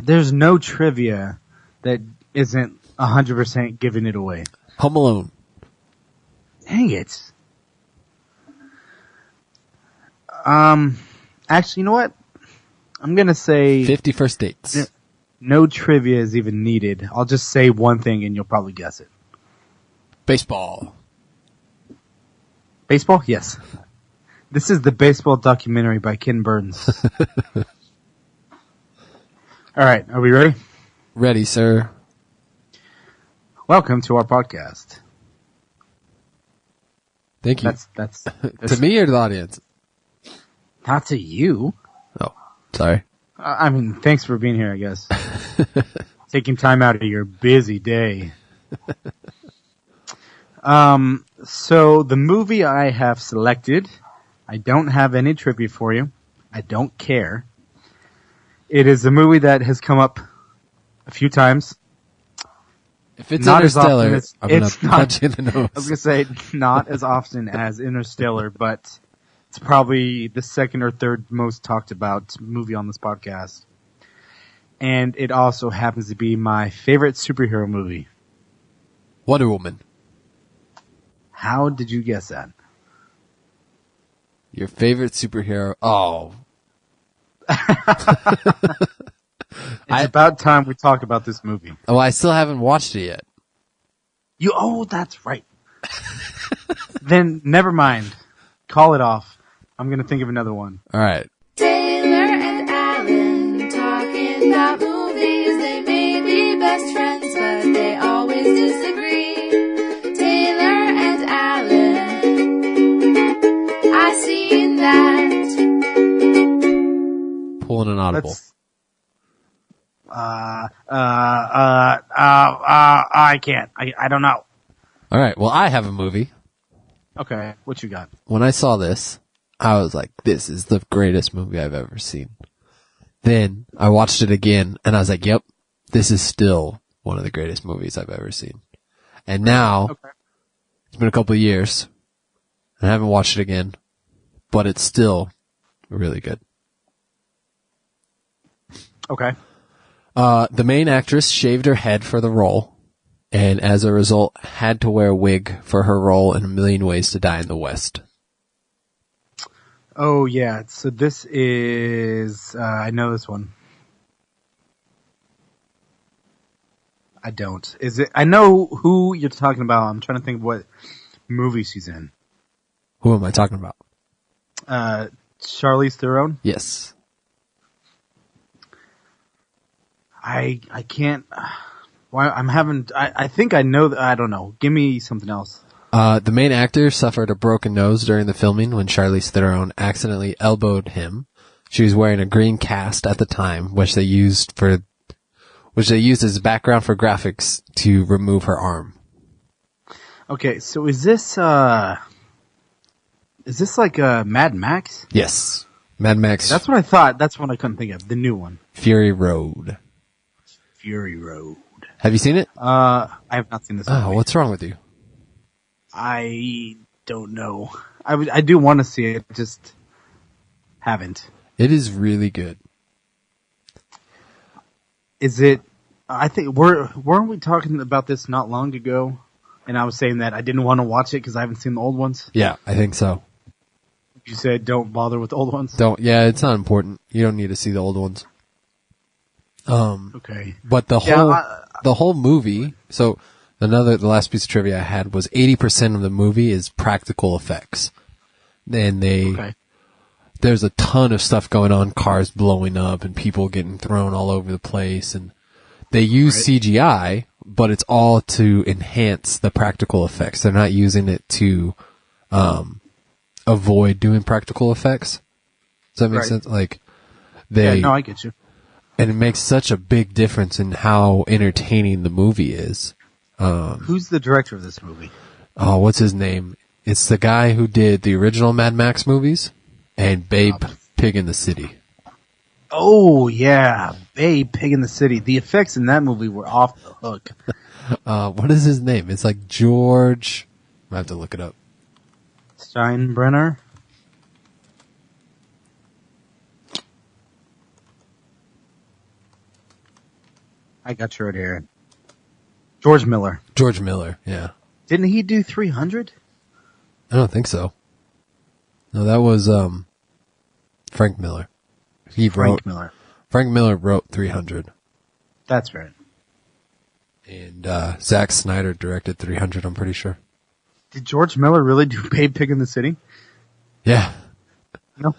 There's no trivia that isn't 100% giving it away. Home Alone. Dang it. Actually, you know what? I'm gonna say 50 First Dates. no trivia is even needed. I'll just say one thing and you'll probably guess it. Baseball. Baseball? Yes. This is the baseball documentary by Ken Burns. All right, are we ready? Ready, sir. Welcome to our podcast. Thank you. That's To me or to the audience? not to you. Oh, sorry. I mean, thanks for being here, I guess. Taking time out of your busy day. So the movie I have selected, I don't have any trivia for you. I don't care. It is a movie that has come up a few times. If it's Not as Interstellar, often I'm going it's to not- punch you in the I was nose. going to say not as often as Interstellar, but it's probably the second or third most talked about movie on this podcast. And it also happens to be my favorite superhero movie. Wonder Woman. How did you guess that? Your favorite superhero. Oh. It's about time we talk about this movie. Oh, I still haven't watched it yet. Oh, that's right. Then never mind. Call it off. I'm going to think of another one. All right. Taylor and Alan talking about movies. They may be best friends, but they always disagree. Taylor and Alan, I seen that. Pulling an audible. Let's. I can't. I don't know. All right. Well, I have a movie. Okay, what you got? When I saw this, I was like, this is the greatest movie I've ever seen. Then I watched it again and I was like, yep, this is still one of the greatest movies I've ever seen. And now Okay. it's been a couple of years and I haven't watched it again, but it's still really good. Okay. The main actress shaved her head for the role, and as a result, had to wear a wig for her role in A Million Ways to Die in the West. Oh, yeah. So this is... I know this one. I don't. Is it? I know who you're talking about. I'm trying to think of what movie she's in. Who am I talking about? Charlize Theron? Yes. I can't... Why I'm having... I think I know... I don't know. Give me something else. The main actor suffered a broken nose during the filming when Charlize Theron accidentally elbowed him. She was wearing a green cast at the time, which they used as background for graphics to remove her arm. Okay, so is this like Mad Max? Yes. Mad Max That's what I thought. That's what I couldn't think of. The new one. Fury Road. Fury Road. Have you seen it? I have not seen this Oh, movie. what's wrong with you? I don't know. I do want to see it, just haven't. It is really good. Is it? I think weren't we talking about this not long ago? And I was saying that I didn't want to watch it because I haven't seen the old ones. Yeah, I think so. You said don't bother with the old ones. Yeah, it's not important. You don't need to see the old ones. Okay. But the whole movie, so the last piece of trivia I had was 80% of the movie is practical effects. And there's a ton of stuff going on, cars blowing up and people getting thrown all over the place, and they use CGI, but it's all to enhance the practical effects. They're not using it to avoid doing practical effects. Does that make sense? Like no, I get you. And it makes such a big difference in how entertaining the movie is. Who's the director of this movie? Oh, what's his name? It's the guy who did the original Mad Max movies and Babe Pig in the City. Oh, yeah. Babe, Pig in the City. The effects in that movie were off the hook. What is his name? It's like George... I have to look it up. Steinbrenner? I got you right here. George Miller. George Miller, yeah. Didn't he do 300? I don't think so. No, that was Frank Miller. Frank Miller. Frank Miller wrote 300. That's right. And Zack Snyder directed 300, I'm pretty sure. Did George Miller really do Babe Pig in the City? Yeah. No.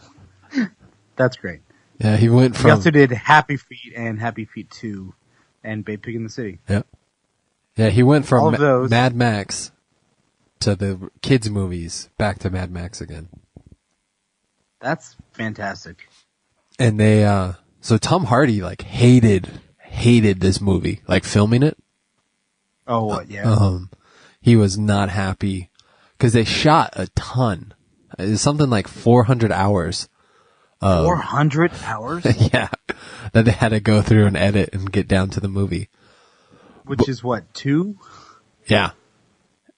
That's great. Yeah, he went from... He also did Happy Feet and Happy Feet 2 and Babe Pig in the City. Yep. Yeah, he went from All of those. Mad Max to the kids' movies back to Mad Max again. That's fantastic. And they, so Tom Hardy, like, hated this movie, like, filming it. Oh, yeah. He was not happy because they shot a ton. It's something like 400 hours. 400 hours? Yeah. That they had to go through and edit and get down to the movie. Which is what, 2? Yeah.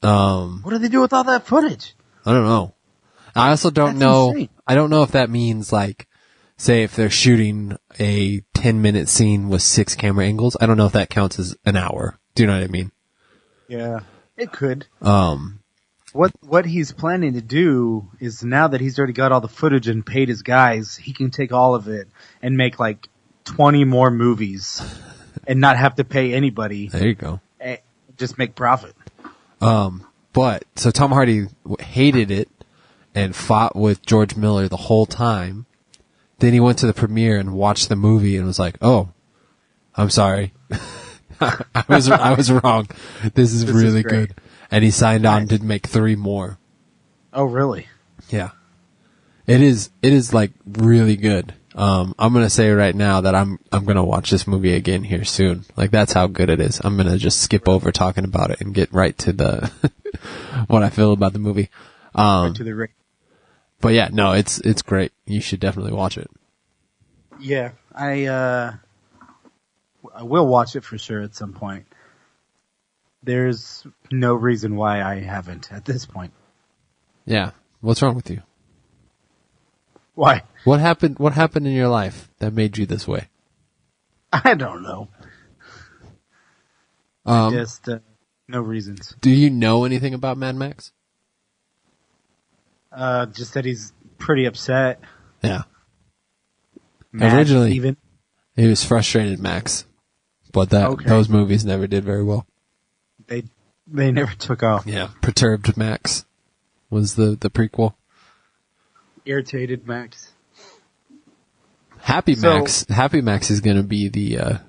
What do they do with all that footage? I don't know. I also don't That's know. insane. I don't know if that means like, say if they're shooting a 10-minute scene with 6 camera angles, I don't know if that counts as an hour. Do you know what I mean? Yeah, it could. What he's planning to do is now that he's already got all the footage and paid his guys, he can take all of it and make like 20 more movies and not have to pay anybody. There you go. Just make profit. But, so Tom Hardy hated it and fought with George Miller the whole time. Then he went to the premiere and watched the movie and was like, oh, I'm sorry. I was wrong. This is really great. good. And he signed on to make 3 more. Oh, really? Yeah. It is like really good. I'm gonna say right now that I'm gonna watch this movie again here soon. Like that's how good it is. I'm gonna just skip over talking about it and get right to the what I feel about the movie. Right to the ring. But yeah, no, it's great. You should definitely watch it. Yeah, I will watch it for sure at some point. There's no reason why I haven't at this point. Yeah. What's wrong with you? Why? What happened in your life that made you this way? I don't know. Just no reasons. Do you know anything about Mad Max? Just that he's pretty upset. Yeah. Mad, Originally, even. he was frustrated, Max. But those movies never did very well. They never took off. Yeah. Perturbed Max was the prequel. Irritated Max. Happy Max is going to be the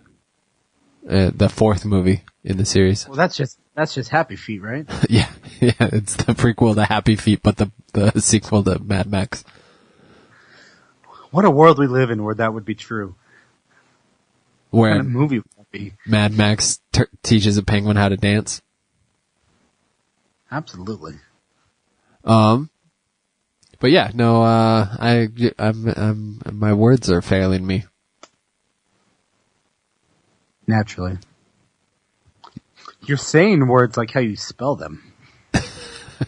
4th movie in the series. Well, that's just Happy Feet, right? Yeah, it's the prequel to Happy Feet, but the sequel to Mad Max. What a world we live in where that would be true. Where What kind of movie would that be? Mad Max teaches a penguin how to dance. Absolutely. But yeah, no, I'm my words are failing me. Naturally. You're saying words like how you spell them.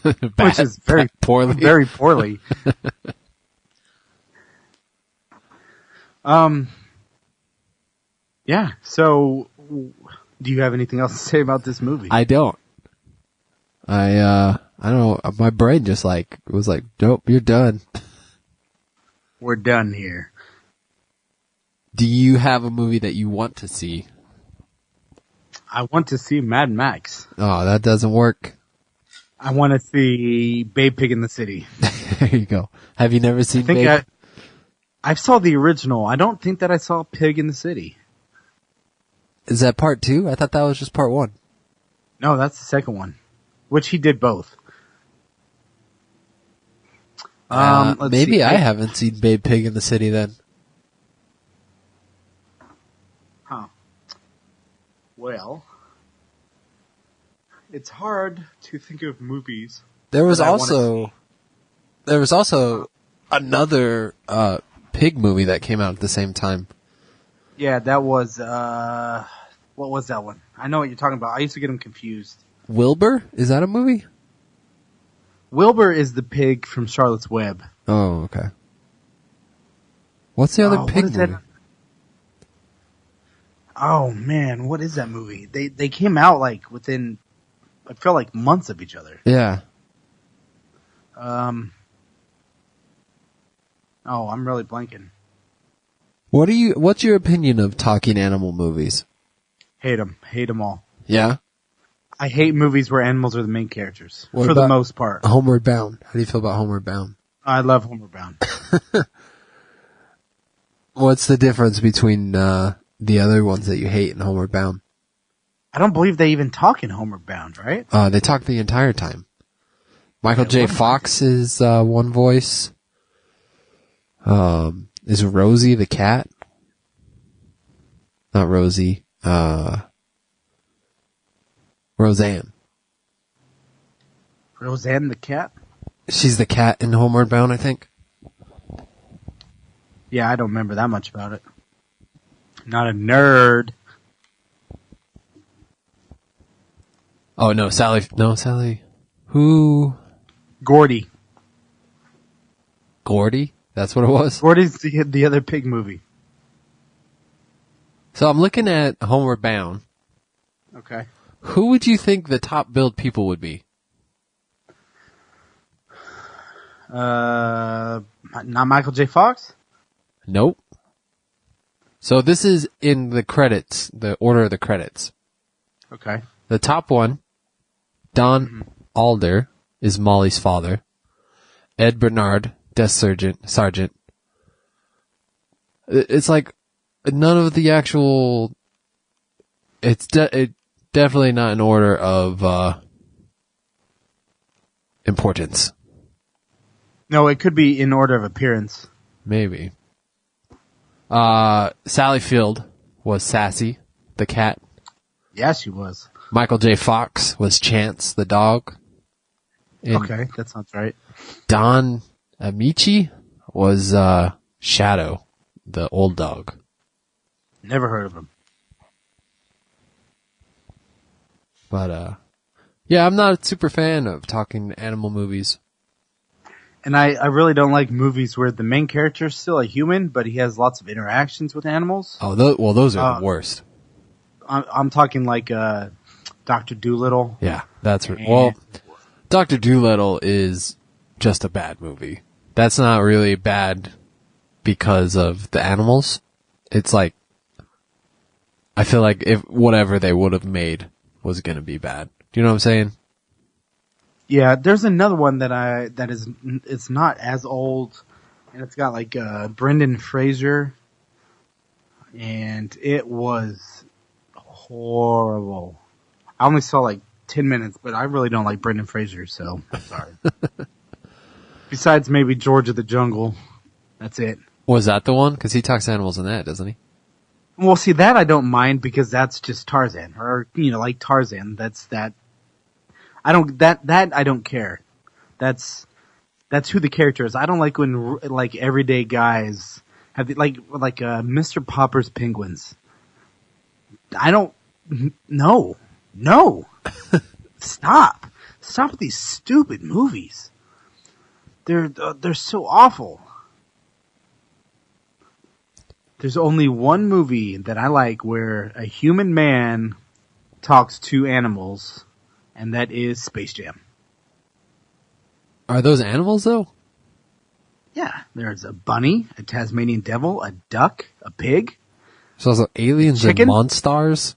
Which is very poorly. Very poorly. Yeah, so do you have anything else to say about this movie? I don't. I don't know. My brain just was like, nope, you're done. We're done here. Do you have a movie that you want to see? I want to see Mad Max. Oh, that doesn't work. I want to see Babe Pig in the City. There you go. Have you never seen Babe? I saw the original. I don't think that I saw Pig in the City. Is that part 2? I thought that was just part 1. No, that's the second one. Which he did both. Maybe I haven't seen Babe Pig in the City then. Huh. Well, it's hard to think of movies. There was also another pig movie that came out at the same time. Yeah, that was what was that one? I know what you're talking about. I used to get them confused. Wilbur? Is that a movie? Wilbur is the pig from Charlotte's Web. Oh, okay. What's the other pig movie? Oh man, what is that movie? They came out like within, I feel like months of each other. Yeah. Oh, I'm really blanking. What's your opinion of talking animal movies? Hate them all. Yeah? I hate movies where animals are the main characters, What for the about most part. Homeward Bound. How do you feel about Homeward Bound? I love Homeward Bound. What's the difference between the other ones that you hate in Homeward Bound? I don't believe they even talk in Homeward Bound, right? They talk the entire time. Michael J. Fox is one voice. Is Rosie the cat? Not Rosie. Roseanne. Roseanne the cat? She's the cat in Homeward Bound, I think. Yeah, I don't remember that much about it. Not a nerd. Oh, no, Sally. No, Sally. Who? Gordy. Gordy? That's what it was? Gordy's the other pig movie. So I'm looking at Homeward Bound. Okay. Who would you think the top billed people would be? Not Michael J. Fox? Nope. So this is in the credits, the order of the credits. Okay. The top one, Don Alder, is Molly's father. Ed Bernard, desk sergeant. It's like none of the actual. It's definitely not in order of importance. No, it could be in order of appearance. Maybe. Sally Field was Sassy, the cat. Yeah, she was. Michael J. Fox was Chance, the dog. And Okay, that sounds right. Don Amici was Shadow, the old dog. Never heard of him. But yeah, I'm not a super fan of talking animal movies. And I really don't like movies where the main character is still a human, but he has lots of interactions with animals. Oh, well, those are the worst. I'm talking like Dr. Dolittle. Yeah, that's right. Well, Dr. Dolittle is just a bad movie. That's not really bad because of the animals. It's like, I feel like if whatever they would have made was going to be bad. Do you know what I'm saying? Yeah, there's another one it's not as old, and it's got like Brendan Fraser, and it was horrible. I only saw like 10 minutes, but I really don't like Brendan Fraser, so I'm sorry. Besides maybe George of the Jungle, that's it. Was that the one? Because he talks animals in that, doesn't he? Well, see, that I don't mind because that's just Tarzan, or like Tarzan. That's that. I don't care. That's who the character is. I don't like when like everyday guys have like Mr. Popper's Penguins. I don't. No. Stop with these stupid movies. They're so awful. There's only one movie that I like where a human man talks to animals, and that is Space Jam. Are those animals, though? Yeah, there's a bunny, a Tasmanian devil, a duck, a pig. There's also aliens and Chicken? monsters.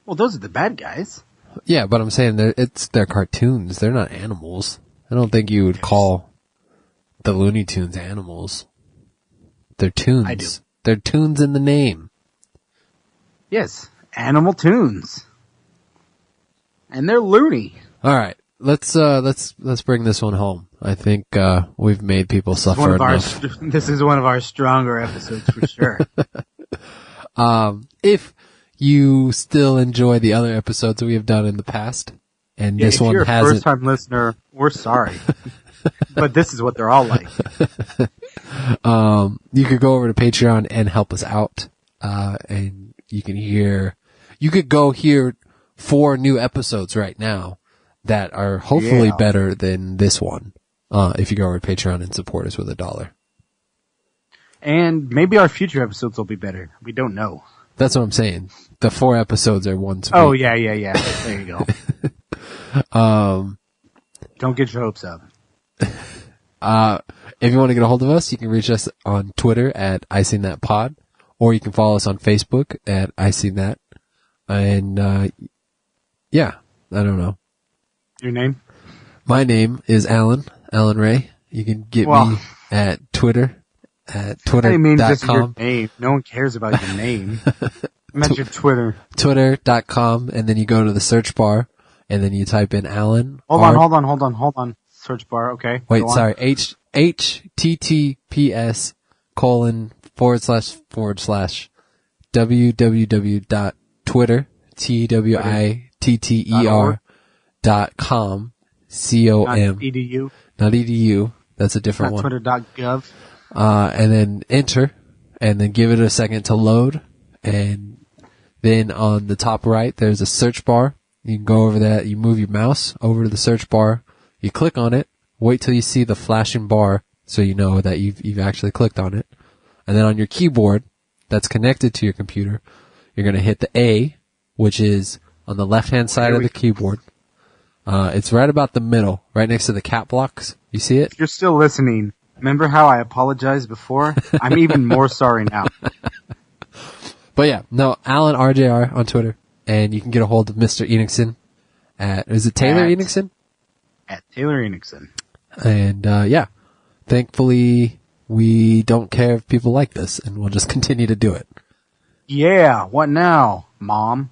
Well, those are the bad guys. Yeah, but I'm saying they're cartoons. They're not animals. I don't think you would call the Looney Tunes animals. They're tunes. I do. They're tunes in the name. Yes, animal tunes. And they're loony. All right, let's bring this one home. I think we've made people suffer enough. This is one of our stronger episodes for sure. If you still enjoy the other episodes that we have done in the past, and this if one you're a hasn't, first-time listener, we're sorry, but this is what they're all like. you could go over to Patreon and help us out, and you could go hear 4 new episodes right now that are hopefully better than this one. If you go over to Patreon and support us with $1. And maybe our future episodes will be better. We don't know. That's what I'm saying. The 4 episodes are once a Oh, week. yeah. There you go. Don't get your hopes up. If you want to get a hold of us, you can reach us on Twitter at ISeenThatPod, or you can follow us on Facebook at ISeenThat. And, yeah, I don't know. Your name? My name is Alan Ray. You can get me at Twitter, at I mean, just your twitter.com. name. No one cares about your name. I meant your Twitter. Twitter.com, and then you go to the search bar, and then you type in Alan. Hold on. Search bar, okay. Wait, go on. sorry. https:// www.twitter, TWITTER.com, Not edu. not edu. That's a different Not one. twitter.gov. And then enter, and then give it a second to load, and then on the top right, there's a search bar. You can go over that, you move your mouse over to the search bar, you click on it, wait till you see the flashing bar so you know that you've actually clicked on it. And then on your keyboard that's connected to your computer, you're going to hit the A, which is on the left-hand side of the keyboard. It's right about the middle, right next to the cap blocks. You see it? If you're still listening, remember how I apologized before? I'm even more sorry now. But yeah, no, Alan RJR on Twitter. And you can get a hold of Mr. Enixon is it Taylor Enixon? At Taylor Enixon. And, yeah, thankfully we don't care if people like this, and we'll just continue to do it. Yeah, what now, Mom?